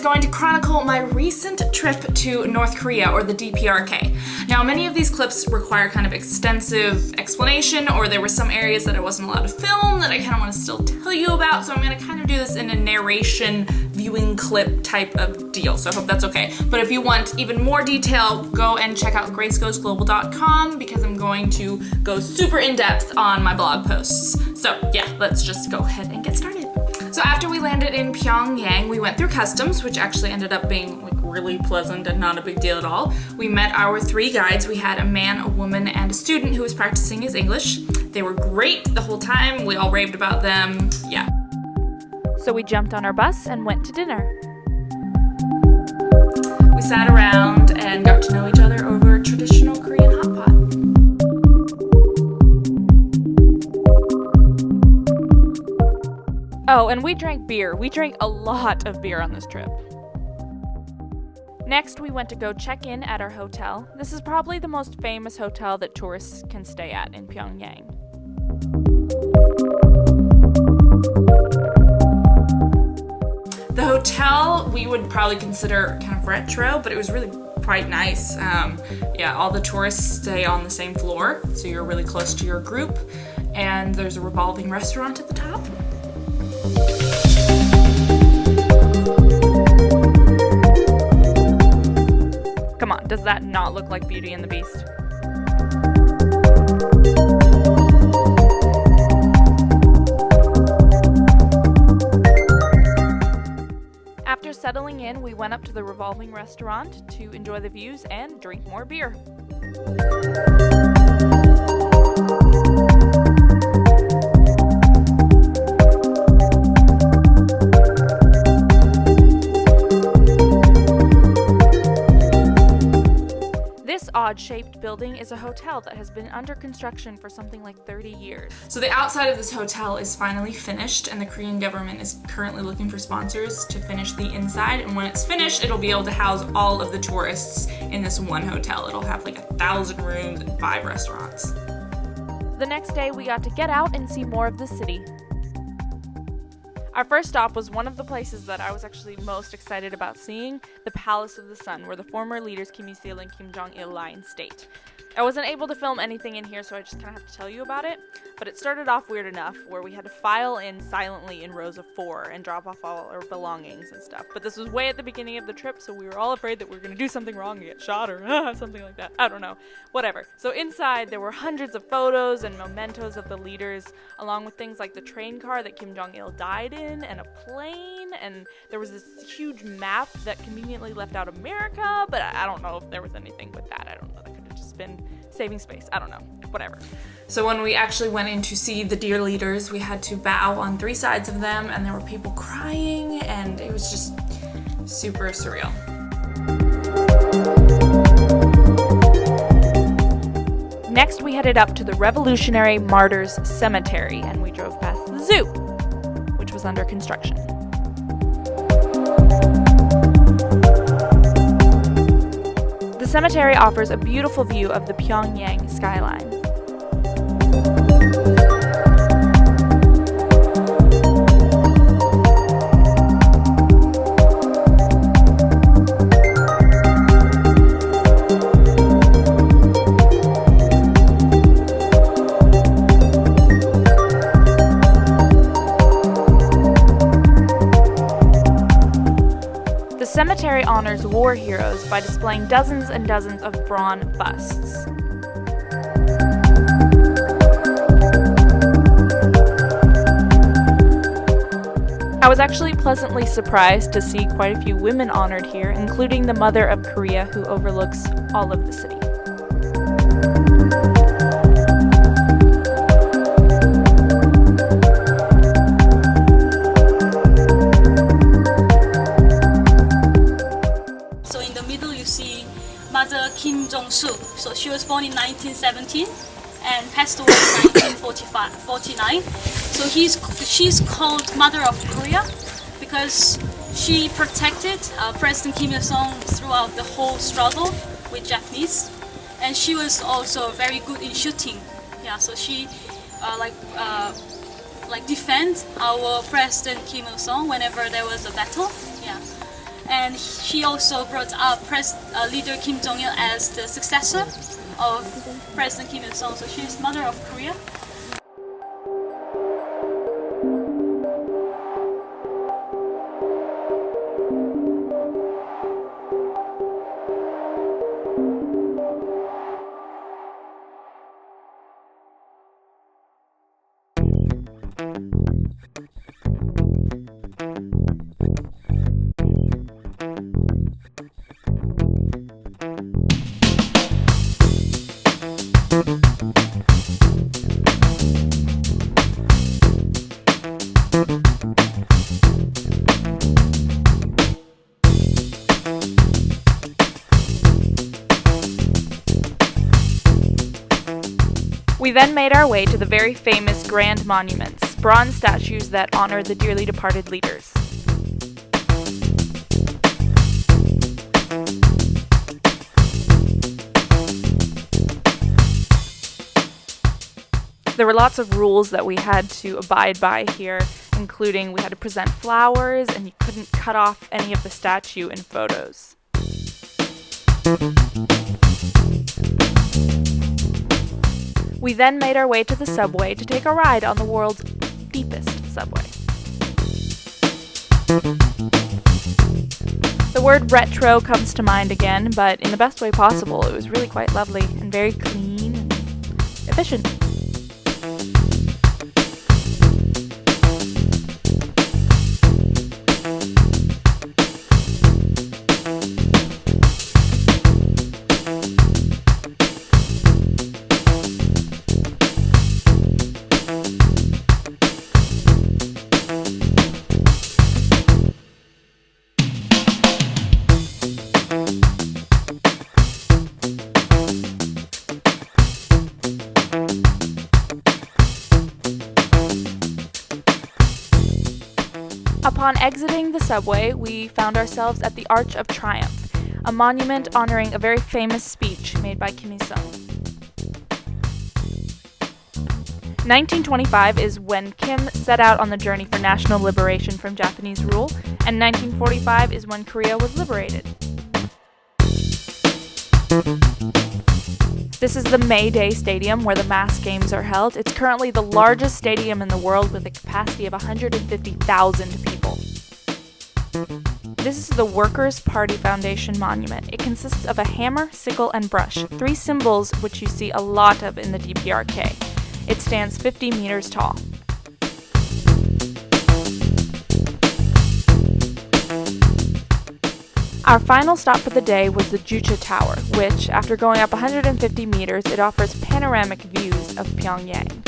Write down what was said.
going to chronicle my recent trip to North Korea, or the DPRK. Now, many of these clips require kind of extensive explanation, or there were some areas that I wasn't allowed to film that I kind of want to still tell you about, so I'm going to kind of do this in a narration viewing clip type of deal, so I hope that's okay. But if you want even more detail, go and check out gracegoesglobal.com because I'm going to go super in-depth on my blog posts. So yeah, let's just go ahead and get started. So after we landed in Pyongyang, we went through customs, which actually ended up being really pleasant and not a big deal at all. We met our 3 guides. We had a man, a woman, and a student who was practicing his English. They were great the whole time. We all raved about them. Yeah. So we jumped on our bus and went to dinner. We sat around and got to know each other over traditional Korean hot pot. Oh, and we drank beer. We drank a lot of beer on this trip. Next, we went to go check in at our hotel. This is probably the most famous hotel that tourists can stay at in Pyongyang. The hotel we would probably consider kind of retro, but it was really quite nice. Yeah, all the tourists stay on the same floor, so you're really close to your group, and there's a revolving restaurant at the top. Come on, does that not look like Beauty and the Beast? After settling in, we went up to the revolving restaurant to enjoy the views and drink more beer. This odd-shaped building is a hotel that has been under construction for something like 30 years. So the outside of this hotel is finally finished, and the Korean government is currently looking for sponsors to finish the inside, and when it's finished, it'll be able to house all of the tourists in this one hotel. It'll have like 1,000 rooms and 5 restaurants. The next day, we got to get out and see more of the city. Our first stop was one of the places that I was actually most excited about seeing, the Palace of the Sun, where the former leaders Kim Il-sung and Kim Jong-il lie in state. I wasn't able to film anything in here, so I just kind of have to tell you about it, but it started off weird enough, where we had to file in silently in rows of 4 and drop off all our belongings and stuff. But this was way at the beginning of the trip, so we were all afraid that we were going to do something wrong and get shot or something like that. I don't know. Whatever. So inside, there were hundreds of photos and mementos of the leaders, along with things like the train car that Kim Jong-il died in, and a plane, and there was this huge map that conveniently left out America, but I don't know if there was anything with that. I don't know. That could have just been saving space. I don't know. Whatever. So when we actually went in to see the dear leaders, we had to bow on 3 sides of them, and there were people crying, and it was just super surreal. Next, we headed up to the Revolutionary Martyrs Cemetery, and we drove past the zoo, which was under construction. The cemetery offers a beautiful view of the Pyongyang skyline. The cemetery honors war heroes by displaying dozens and dozens of bronze busts. I was actually pleasantly surprised to see quite a few women honored here, including the Mother of Korea, who overlooks all of the city. Mother Kim Jong-suk. So she was born in 1917 and passed away in 1949. So she's called Mother of Korea because she protected President Kim Il-sung throughout the whole struggle with Japanese, and she was also very good in shooting. Yeah, so she defend our President Kim Il-sung whenever there was a battle. Yeah. and she also brought up leader Kim Jong-il as the successor of President Kim Il-sung. So she's mother of Korea. We then made our way to the very famous Grand Monuments, bronze statues that honor the dearly departed leaders. There were lots of rules that we had to abide by here, including we had to present flowers and you couldn't cut off any of the statue in photos. We then made our way to the subway to take a ride on the world's deepest subway. The word retro comes to mind again, but in the best way possible. It was really quite lovely and very clean and efficient. Upon exiting the subway, we found ourselves at the Arch of Triumph, a monument honoring a very famous speech made by Kim Il-sung. 1925 is when Kim set out on the journey for national liberation from Japanese rule, and 1945 is when Korea was liberated. This is the May Day Stadium where the mass games are held. It's currently the largest stadium in the world with a capacity of 150,000 people. This is the Workers' Party Foundation Monument. It consists of a hammer, sickle, and brush, three symbols which you see a lot of in the DPRK. It stands 50 meters tall. Our final stop for the day was the Juche Tower, which, after going up 150 meters, it offers panoramic views of Pyongyang.